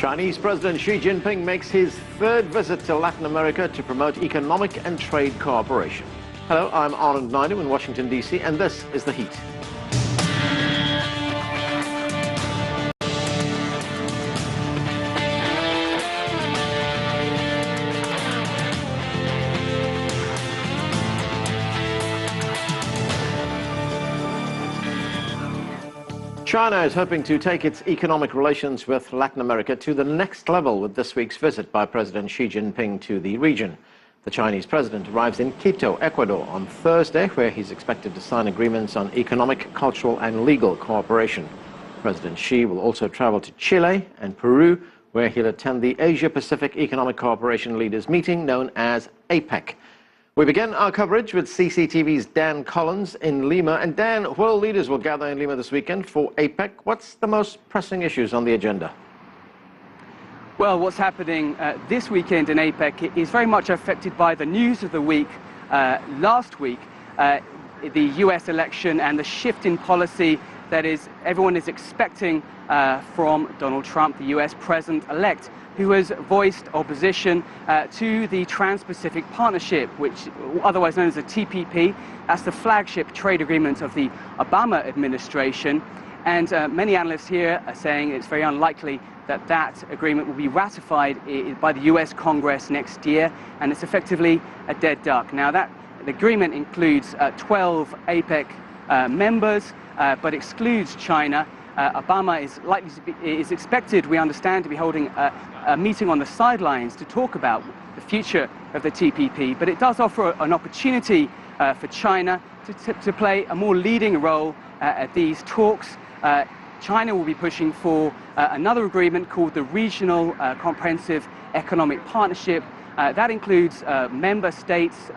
Chinese President Xi Jinping makes his third visit to Latin America to promote economic and trade cooperation. Hello, I'm Arnold Naidu in Washington, D.C., and this is The Heat. China is hoping to take its economic relations with Latin America to the next level with this week's visit by President Xi Jinping to the region. The Chinese president arrives in Quito, Ecuador on Thursday, where he's expected to sign agreements on economic, cultural and legal cooperation. President Xi will also travel to Chile and Peru, where he'll attend the Asia-Pacific Economic Cooperation Leaders Meeting known as APEC. We begin our coverage with CCTV's Dan Collins in Lima. And Dan, world leaders will gather in Lima this weekend for APEC. What's the most pressing issues on the agenda? Well, what's happening this weekend in APEC is very much affected by the news of the week. Last week, the US election and the shift in policy that everyone is expecting from Donald Trump, the US president-elect, who has voiced opposition to the Trans-Pacific Partnership, which otherwise known as the TPP. That's the flagship trade agreement of the Obama administration. And many analysts here are saying it's very unlikely that that agreement will be ratified by the US Congress next year, and it's effectively a dead duck. Now, the agreement includes 12 APEC members, but excludes China. Obama is expected, we understand, to be holding a meeting on the sidelines to talk about the future of the TPP, but it does offer an opportunity for China to play a more leading role at these talks. China will be pushing for another agreement called the Regional Comprehensive Economic Partnership. That includes member states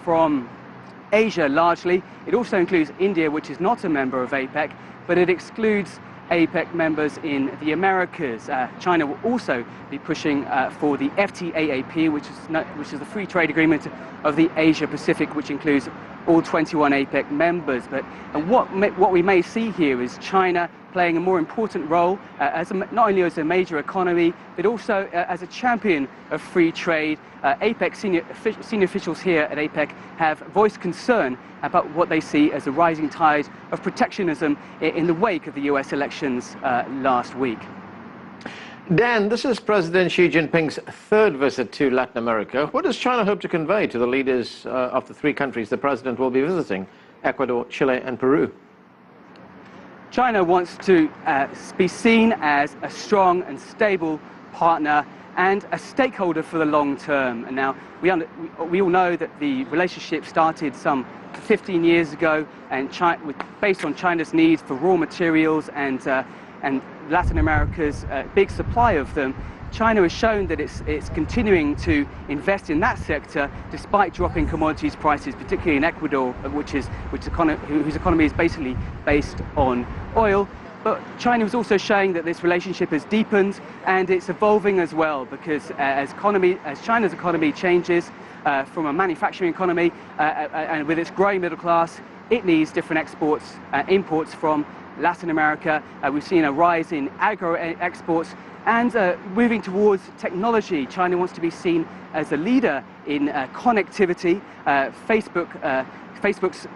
from Asia largely. It also includes India, which is not a member of APEC, but it excludes APEC members in the Americas. China will also be pushing for the FTAAP, which is the free trade agreement of the Asia-Pacific, which includes all 21 APEC members. But what we may see here is China playing a more important role not only as a major economy, but also as a champion of free trade. APEC senior officials here at APEC have voiced concern about what they see as a rising tide of protectionism in the wake of the US elections last week. Dan, this is President Xi Jinping's third visit to Latin America. What does China hope to convey to the leaders of the three countries the president will be visiting, Ecuador, Chile and Peru? China wants to be seen as a strong and stable partner and a stakeholder for the long term. And now we all know that the relationship started some 15 years ago, and based on China's needs for raw materials and Latin America's big supply of them. China has shown that it's continuing to invest in that sector despite dropping commodities prices, particularly in Ecuador, whose economy is basically based on oil. But China is also showing that this relationship has deepened, and it's evolving as well, because as China's economy changes from a manufacturing economy and with its growing middle class, it needs different imports from Latin America. We've seen a rise in agro exports, and moving towards technology. China wants to be seen as a leader in connectivity. Facebook's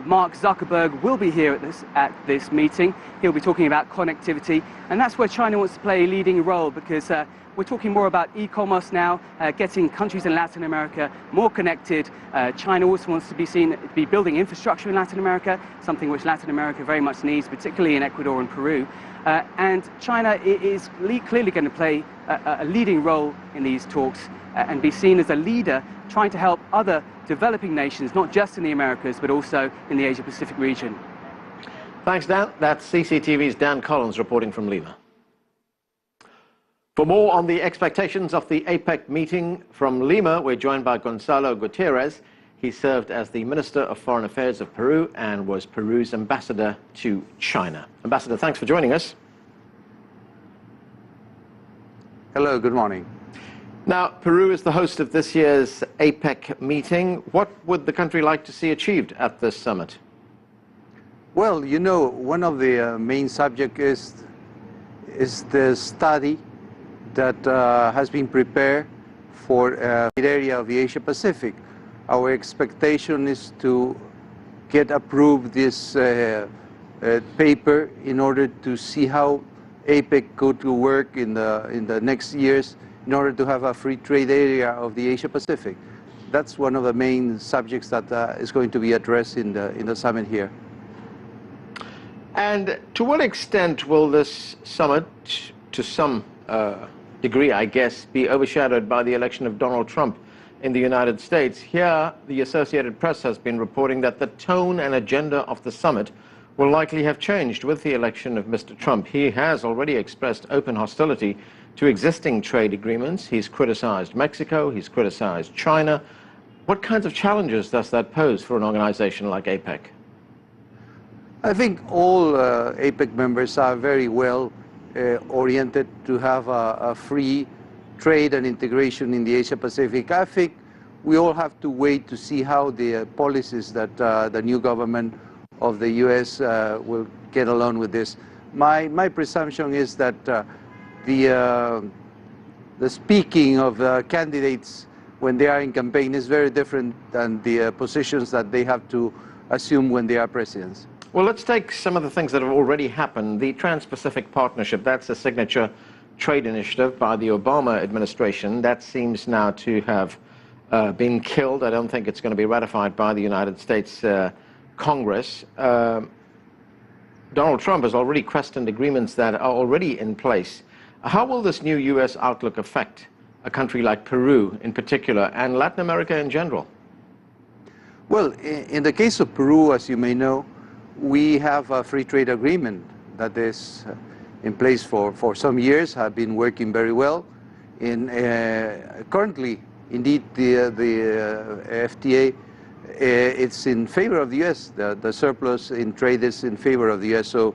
Mark Zuckerberg will be here at this meeting. He'll be talking about connectivity, and that's where China wants to play a leading role, because we're talking more about e-commerce now, getting countries in Latin America more connected. China also wants to be seen to be building infrastructure in Latin America, something which Latin America very much needs, particularly in Ecuador and Peru. And China is clearly going to play a leading role in these talks and be seen as a leader trying to help other developing nations, not just in the Americas, but also in the Asia-Pacific region. Thanks, Dan. That's CCTV's Dan Collins reporting from Lima. For more on the expectations of the APEC meeting from Lima, we're joined by Gonzalo Gutierrez. He served as the Minister of Foreign Affairs of Peru and was Peru's ambassador to China. Ambassador, thanks for joining us. Hello, good morning. Now, Peru is the host of this year's APEC meeting. What would the country like to see achieved at this summit? Well, you know, one of the main subjects is the study that has been prepared for the area of the Asia-Pacific. Our expectation is to get approved this paper in order to see how APEC could work in the next years in order to have a free trade area of the Asia-Pacific. That's one of the main subjects that is going to be addressed in the summit here. And to what extent will this summit, to some degree, I guess, be overshadowed by the election of Donald Trump in the United States? Here, the Associated Press has been reporting that the tone and agenda of the summit will likely have changed with the election of Mr. Trump. He has already expressed open hostility to existing trade agreements. He's criticized Mexico, he's criticized China. What kinds of challenges does that pose for an organization like APEC? I think all APEC members are very well oriented to have a free trade and integration in the Asia-Pacific. I think we all have to wait to see how the policies that the new government of the U.S. will get along with this. My presumption is that the speaking of candidates when they are in campaign is very different than the positions that they have to assume when they are presidents. Well, let's take some of the things that have already happened. The Trans-Pacific Partnership, that's a signature trade initiative by the Obama administration. That seems now to have been killed. I don't think it's going to be ratified by the United States Congress. Donald Trump has already questioned agreements that are already in place. How will this new U.S. outlook affect a country like Peru in particular and Latin America in general? Well, in the case of Peru, as you may know, we have a free trade agreement that is in place for some years, have been working very well. Currently, indeed, the FTA, it's in favor of the U.S. The surplus in trade is in favor of the U.S. So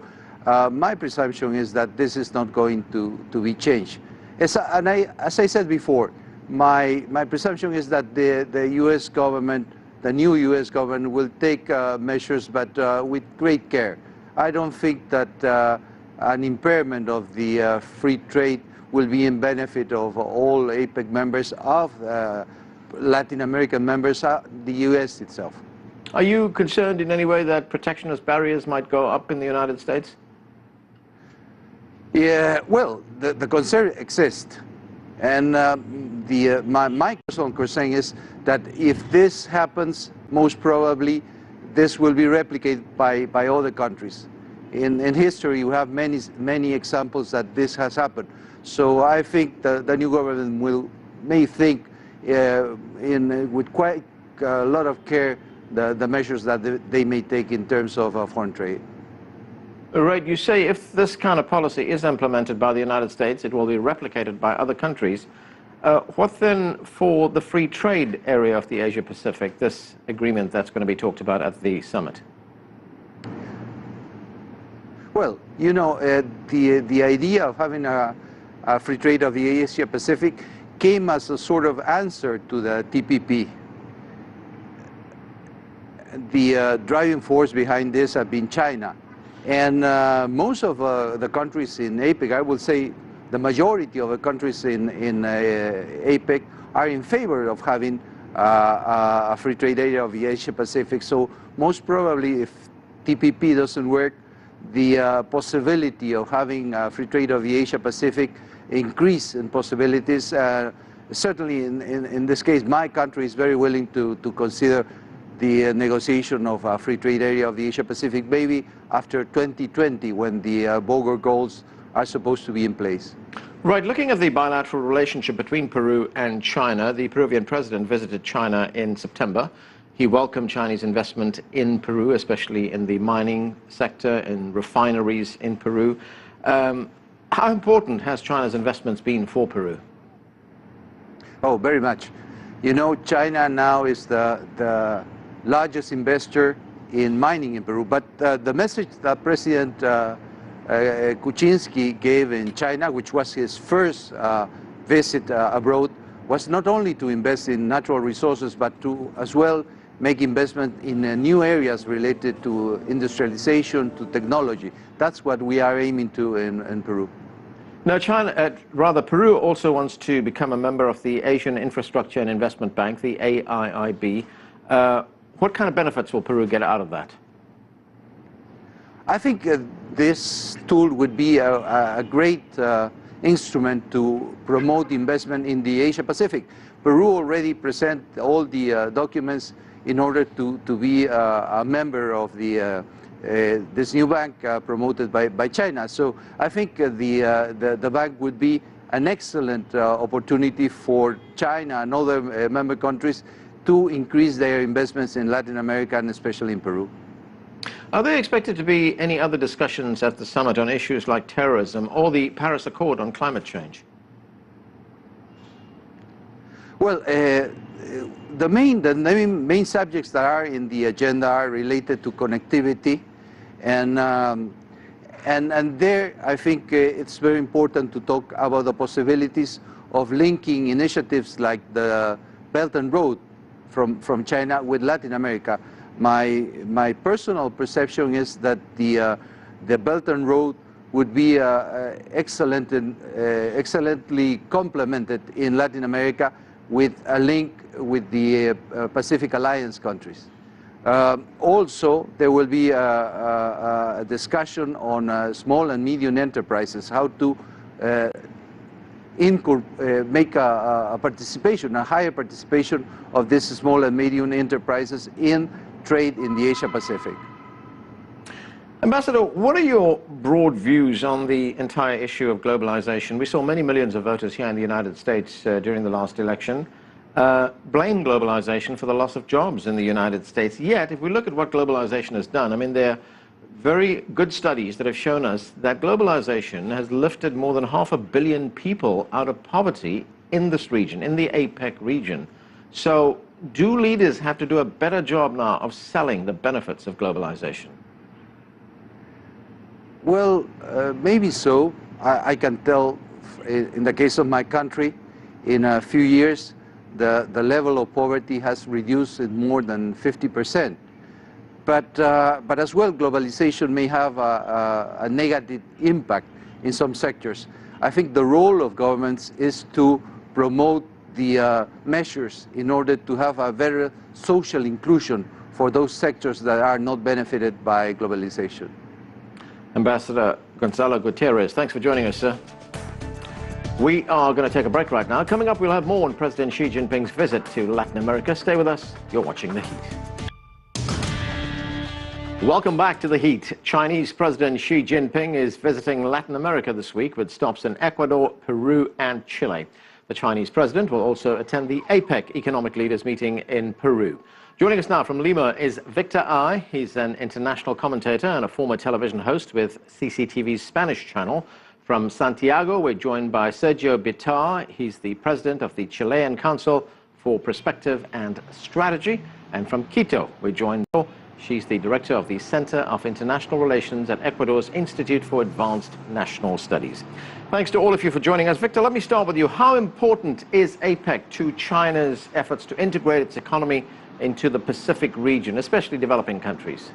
my presumption is that this is not going to be changed. As I said before, my presumption is that the U.S. government, the new U.S. government, will take measures, but with great care. I don't think that an impairment of the free trade will be in benefit of all APEC members, of Latin American members, the U.S. itself. Are you concerned in any way that protectionist barriers might go up in the United States? Yeah, well, the concern exists. And my personal concern is that if this happens, most probably this will be replicated by other countries. In history, we have many examples that this has happened. So I think the new government may think with quite a lot of care the measures that they may take in terms of foreign trade. Right, you say if this kind of policy is implemented by the United States, it will be replicated by other countries. What then for the free trade area of the Asia-Pacific, this agreement that's going to be talked about at the summit? Well, you know, the idea of having a free trade of the Asia-Pacific came as a sort of answer to the TPP. The driving force behind this has been China. And most of the countries in APEC, I would say the majority of the countries in APEC are in favor of having a free trade area of the Asia-Pacific. So most probably if TPP doesn't work, the possibility of having a free trade of the Asia-Pacific increase in possibilities. Certainly in this case, my country is very willing to consider the negotiation of a free trade area of the Asia-Pacific, maybe after 2020, when the Bogor goals are supposed to be in place. Right, looking at the bilateral relationship between Peru and China, the Peruvian president visited China in September. He welcomed Chinese investment in Peru, especially in the mining sector, in refineries in Peru. How important has China's investments been for Peru? Oh, very much. You know, China now is the largest investor in mining in Peru, but the message that President Kuczynski gave in China, which was his first visit abroad, was not only to invest in natural resources, but to as well make investment in new areas related to industrialization, to technology. That's what we are aiming to in Peru. Now, Peru also wants to become a member of the Asian Infrastructure and Investment Bank, the AIIB. What kind of benefits will Peru get out of that? I think this tool would be a great instrument to promote investment in the Asia Pacific. Peru already present all the documents in order to be a member of the this new bank promoted by China. So I think the bank would be an excellent opportunity for China and other member countries to increase their investments in Latin America and especially in Peru. Are there expected to be any other discussions at the summit on issues like terrorism or the Paris Accord on climate change? Well, the main subjects that are in the agenda are related to connectivity, and there I think it's very important to talk about the possibilities of linking initiatives like the Belt and Road from China with Latin America. My personal perception is that the Belt and Road would be excellently complemented in Latin America with a link with the Pacific Alliance countries. Also, there will be a discussion on small and medium enterprises, how to make a higher participation of these small and medium enterprises in trade in the Asia Pacific. Ambassador, what are your broad views on the entire issue of globalization? We saw many millions of voters here in the United States during the last election blame globalization for the loss of jobs in the United States. Yet, if we look at what globalization has done, I mean, there are very good studies that have shown us that globalization has lifted more than 500 million people out of poverty in this region, in the APEC region. So, do leaders have to do a better job now of selling the benefits of globalization? Well, maybe so. I can tell in the case of my country, in a few years, the level of poverty has reduced in more than 50%. But as well, globalization may have a negative impact in some sectors. I think the role of governments is to promote the measures in order to have a better social inclusion for those sectors that are not benefited by globalization. Ambassador Gonzalo Gutierrez, thanks for joining us, sir. We are going to take a break right now. Coming up, we'll have more on President Xi Jinping's visit to Latin America. Stay with us. You're watching The Heat. Welcome back to The Heat. Chinese President Xi Jinping is visiting Latin America this week with stops in Ecuador, Peru, and Chile. The Chinese president will also attend the APEC economic leaders meeting in Peru. Joining us now from Lima is Victor Ai. He's an international commentator and a former television host with CCTV's Spanish channel. From Santiago, we're joined by Sergio Bitar. He's the president of the Chilean Council for Perspective and Strategy. And from Quito, we're joined by she's the director of the Center of International Relations at Ecuador's Institute for Advanced National Studies. Thanks to all of you for joining us. Victor, let me start with you. How important is APEC to China's efforts to integrate its economy into the Pacific region, especially developing countries?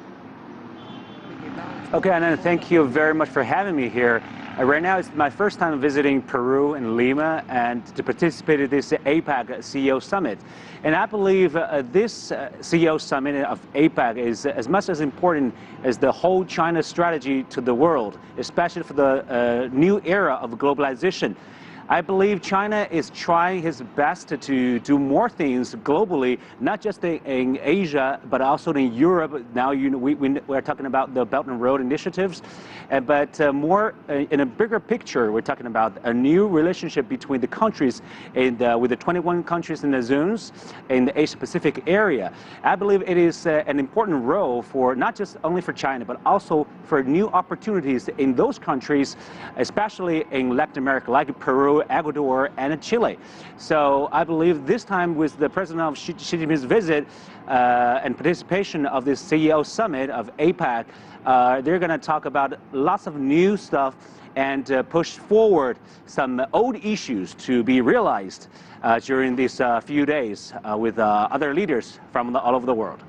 Okay, Anand, thank you very much for having me here. Right now, it's my first time visiting Peru and Lima and to participate in this APEC CEO Summit. And I believe this CEO Summit of APEC is as much as important as the whole China strategy to the world, especially for the new era of globalization. I believe China is trying his best to do more things globally, not just in Asia, but also in Europe. Now we're talking about the Belt and Road initiatives, but more in a bigger picture, we're talking about a new relationship between the countries with the 21 countries in the zones in the Asia-Pacific area. I believe it is an important role for not just only for China, but also for new opportunities in those countries, especially in Latin America, like Peru, Ecuador, and Chile. So I believe this time with the President of Xi Jinping's visit and participation of this CEO Summit of APEC, they're going to talk about lots of new stuff and push forward some old issues to be realized during these few days with other leaders from all over the world.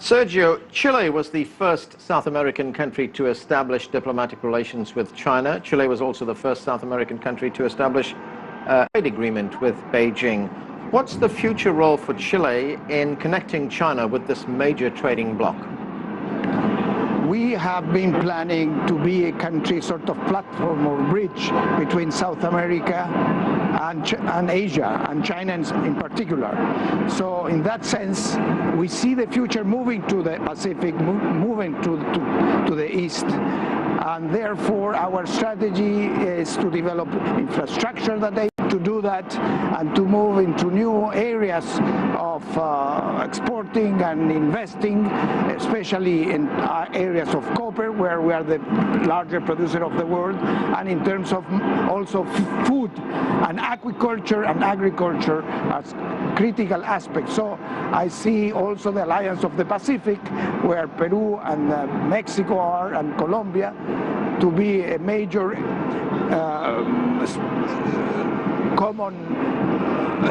Sergio, Chile was the first South American country to establish diplomatic relations with China. Chile was also the first South American country to establish a trade agreement with Beijing. What's the future role for Chile in connecting China with this major trading bloc? We have been planning to be a country sort of platform or bridge between South America and Asia, and China in particular. So in that sense, we see the future moving to the Pacific, moving to the East. And therefore, our strategy is to develop infrastructure to do that and to move into new areas of exporting and investing, especially in areas of copper, where we are the larger producer of the world, and in terms of also food and agriculture as critical aspects. So I see also the Alliance of the Pacific, where Peru and Mexico are, and Colombia, to be a major common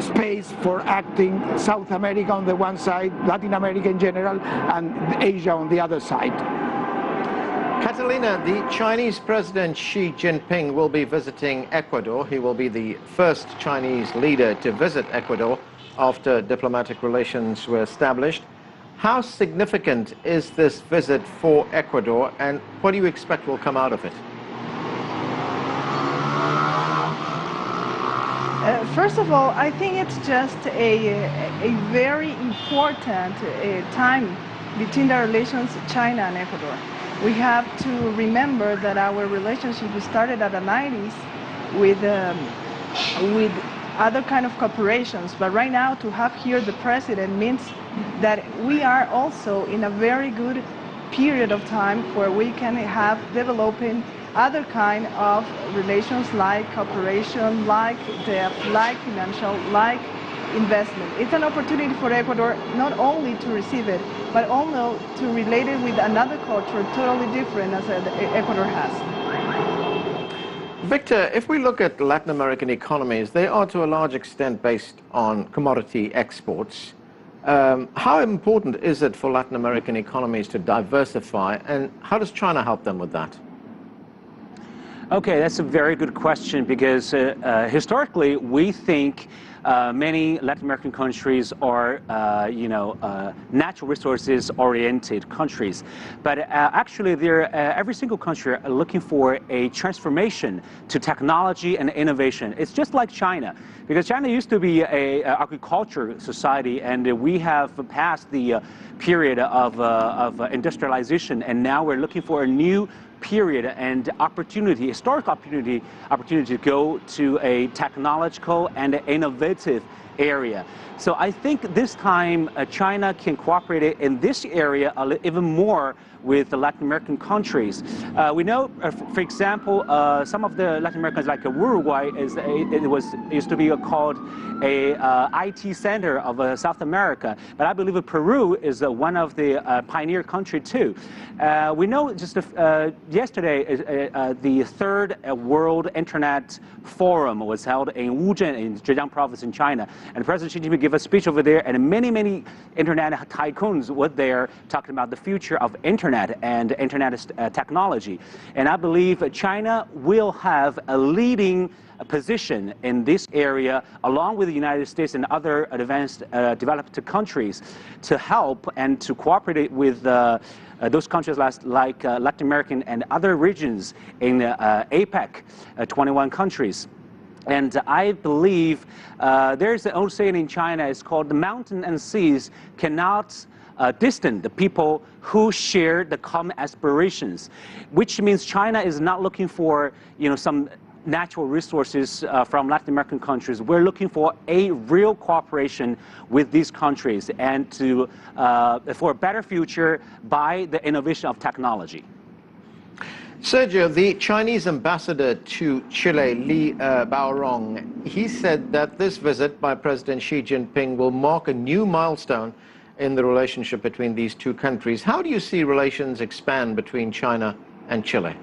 space for acting South America on the one side, Latin America in general, and Asia on the other side. Catalina, the Chinese President Xi Jinping will be visiting Ecuador. He will be the first Chinese leader to visit Ecuador after diplomatic relations were established. How significant is this visit for Ecuador, and what do you expect will come out of it? First of all, I think it's just a very important time between the relations China and Ecuador. We have to remember that our relationship started at the 90s with other kind of corporations, but right now to have here the president means that we are also in a very good period of time where we can have developing other kind of relations like cooperation, like debt, like financial, like investment. It's an opportunity for Ecuador not only to receive it, but also to relate it with another culture totally different as Ecuador has. Victor, if we look at Latin American economies, they are to a large extent based on commodity exports. How important is it for Latin American economies to diversify, and how does China help them with that? Okay, that's a very good question, because historically we think many Latin American countries are, natural resources oriented countries. But actually, every single country are looking for a transformation to technology and innovation. It's just like China, because China used to be an agriculture society, and we have passed the period of industrialization, and now we're looking for a new period and opportunity, historic opportunity to go to a technological and innovative area. So I think this time China can cooperate in this area even more with the Latin American countries. We know, for example, some of the Latin Americans, like Uruguay, used to be called a IT center of South America, but I believe Peru is one of the pioneer country too. We know just yesterday the third World Internet Forum was held in Wuzhen in Zhejiang province in China, and President Xi Jinping gave a speech over there, and many internet tycoons were there talking about the future of internet and internet technology. And I believe China will have a leading position in this area, along with the United States and other advanced developed countries, to help and to cooperate with those countries like Latin American and other regions in APEC, 21 countries. And I believe there's an old saying in China, it's called the mountain and seas cannot distant the people who share the common aspirations, which means China is not looking for some natural resources from Latin American countries. We're looking for a real cooperation with these countries, and for a better future by the innovation of technology. Sergio, the Chinese ambassador to Chile, Li Baorong, he said that this visit by President Xi Jinping will mark a new milestone in the relationship between these two countries. How do you see relations expand between China and Chile?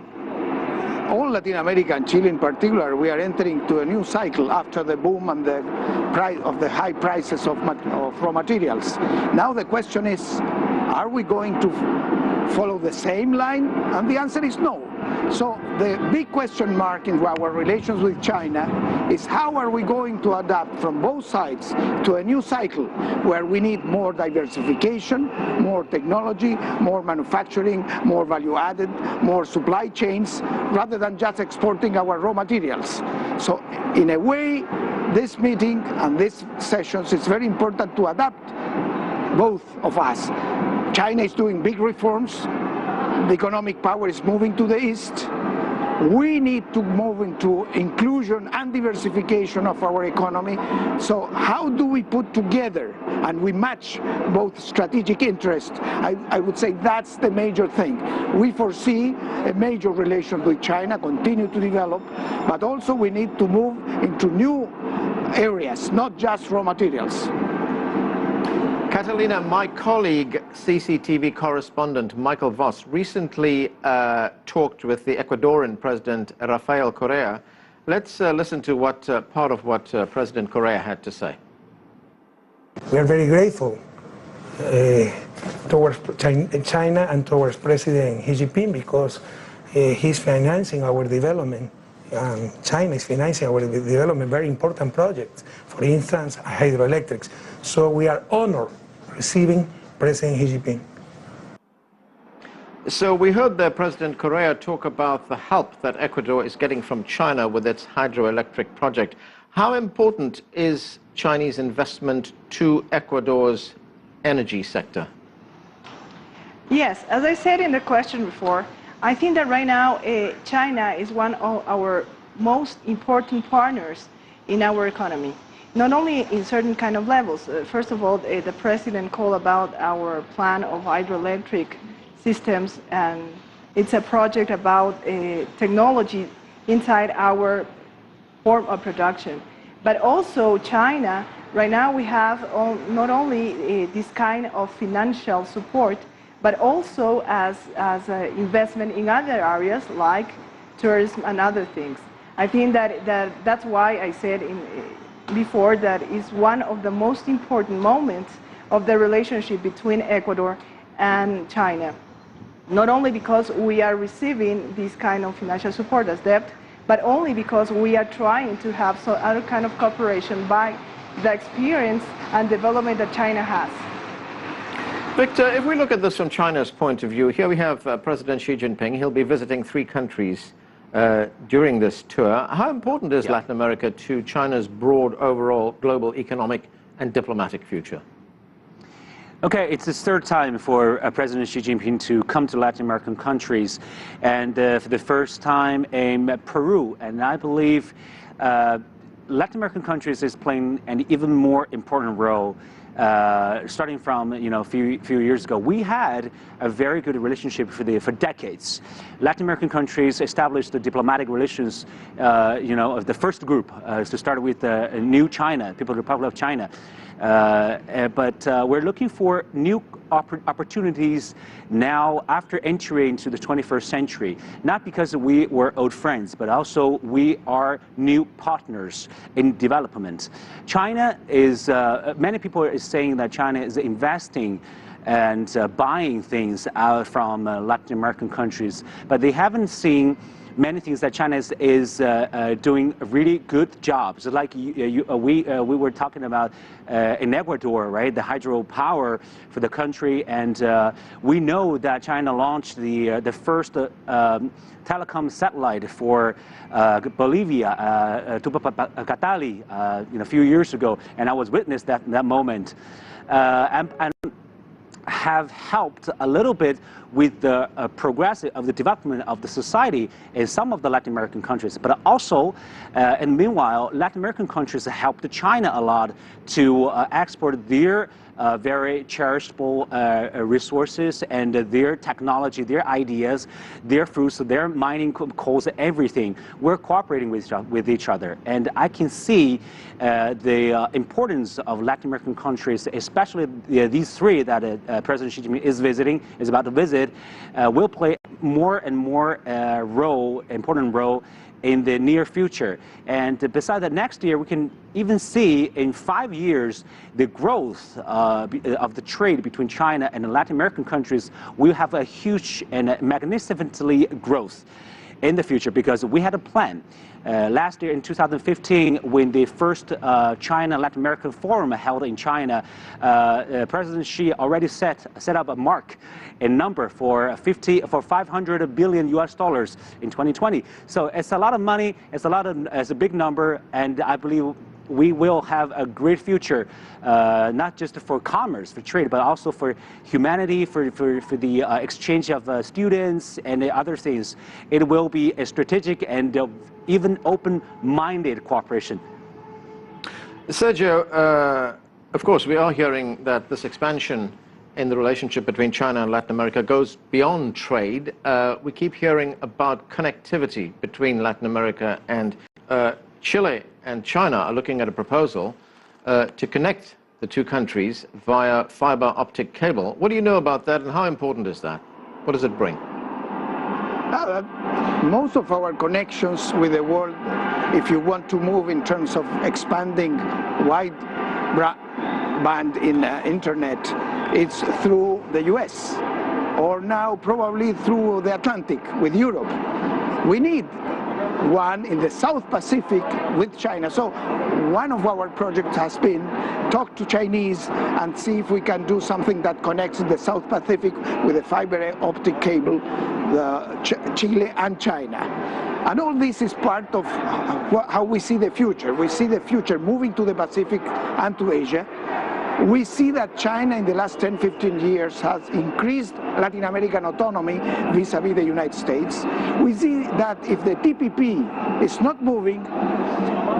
All Latin America and Chile in particular, we are entering to a new cycle after the boom and the high prices of raw materials. Now the question is, Are we going to follow the same line? And the answer is no. So the big question mark in our relations with China is how are we going to adapt from both sides to a new cycle where we need more diversification, more technology, more manufacturing, more value added, more supply chains, rather than just exporting our raw materials. So in a way, this meeting and these sessions, it's very important to adapt both of us. China is doing big reforms. The economic power is moving to the east. We need to move into inclusion and diversification of our economy. So how do we put together and we match both strategic interests? I would say that's the major thing. We foresee a major relation with China, continue to develop, but also we need to move into new areas, not just raw materials. Catalina, my colleague, CCTV correspondent Michael Voss, recently talked with the Ecuadorian President Rafael Correa. Let's listen to what part of what President Correa had to say. We are very grateful towards China and towards President Xi Jinping because he's financing our development. China is financing our development, very important projects, for instance, hydroelectrics. So we are honored receiving President Xi Jinping. So we heard the President Correa talk about the help that Ecuador is getting from China with its hydroelectric project. How important is Chinese investment to Ecuador's energy sector? Yes, as I said in the question before, I think that right now China is one of our most important partners in our economy, not only in certain kind of levels. First of all, the President called about our plan of hydroelectric systems, and it's a project about technology inside our form of production. But also China, right now we have not only this kind of financial support, but also as investment in other areas like tourism and other things. I think that's why I said before that is one of the most important moments of the relationship between Ecuador and China. Not only because we are receiving this kind of financial support as debt, but only because we are trying to have some other kind of cooperation by the experience and development that China has. Victor, if we look at this from China's point of view, here we have President Xi Jinping. He'll be visiting 3 countries during this tour. How important is Latin America to China's broad overall global economic and diplomatic future? Okay, it's the 3rd time for President Xi Jinping to come to Latin American countries, and for the first time in Peru. And I believe Latin American countries is playing an even more important role. Starting from a few years ago, we had a very good relationship for decades. Latin American countries established the diplomatic relations, of the first group to start with New China, People's Republic of China. But we're looking for new opportunities now after entering into the 21st century, not because we were old friends, but also we are new partners in development. China is, many people are saying that China is investing and buying things out from Latin American countries, but they haven't seen many things that China is doing a really good job. So like we were talking about in Ecuador, right, the hydropower for the country, and we know that China launched the first telecom satellite for Bolivia, Tupacatali, a few years ago, and I was witness that moment, and have helped a little bit with the progressive of the development of the society in some of the Latin American countries, but also, and meanwhile, Latin American countries helped China a lot to export their very cherishable resources and their technology, their ideas, their fruits, their mining coals, everything. We're cooperating with each other, and I can see the importance of Latin American countries, especially these 3 that President Xi Jinping is about to visit, will play more and more important role in the near future. And besides that, next year we can even see in 5 years the growth of the trade between China and the Latin American countries will have a huge and magnificently growth in the future, because we had a plan. Last year in 2015, when the first China-Latin American Forum held in China, President Xi already set up a mark, a number for 500 billion US dollars in 2020. So it's a lot of money, it's a big number, and I believe we will have a great future, not just for commerce, for trade, but also for humanity, for the exchange of students and other things. It will be a strategic and even open-minded cooperation. Sergio, of course, we are hearing that this expansion in the relationship between China and Latin America goes beyond trade. We keep hearing about connectivity between Latin America and Chile and China are looking at a proposal to connect the two countries via fiber optic cable. What do you know about that, and how important is that? What does it bring? Most of our connections with the world, if you want to move in terms of expanding wideband in internet, it's through the US, or now probably through the Atlantic with Europe. We need one in the South Pacific with China. So one of our projects has been talk to Chinese and see if we can do something that connects the South Pacific with a fiber optic cable, Chile and China. And all this is part of how we see the future. We see the future moving to the Pacific and to Asia. We see that China in the last 10-15 years has increased Latin American autonomy vis-a-vis the United States. We see that if the TPP is not moving,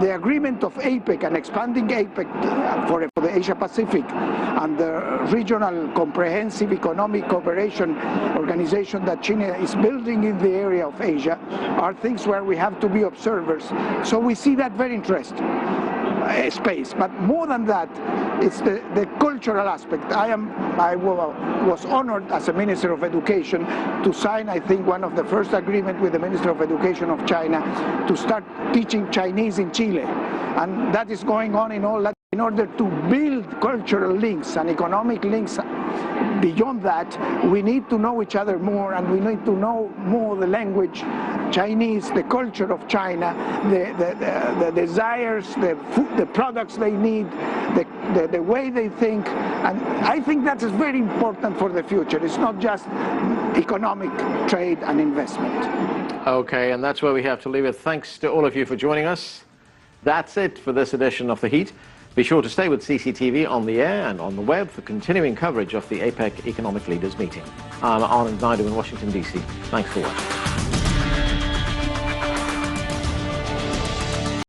the agreement of APEC and expanding APEC for the Asia-Pacific and the regional comprehensive economic cooperation organization that China is building in the area of Asia are things where we have to be observers. So we see that very interesting. Space, but more than that, it's the cultural aspect. I was honored as a Minister of Education to sign, I think, one of the first agreements with the Minister of Education of China to start teaching Chinese in Chile, and that is going on in all that. In order to build cultural links and economic links beyond that, we need to know each other more, and we need to know more the language, Chinese, the culture of China, the desires, the products they need, the way they think. And I think that is very important for the future. It's not just economic trade and investment. Okay, and that's where we have to leave it. Thanks to all of you for joining us. That's it for this edition of The Heat. Be sure to stay with CCTV on the air and on the web for continuing coverage of the APEC Economic Leaders Meeting. I'm Anand Naidu in Washington, D.C. Thanks for watching.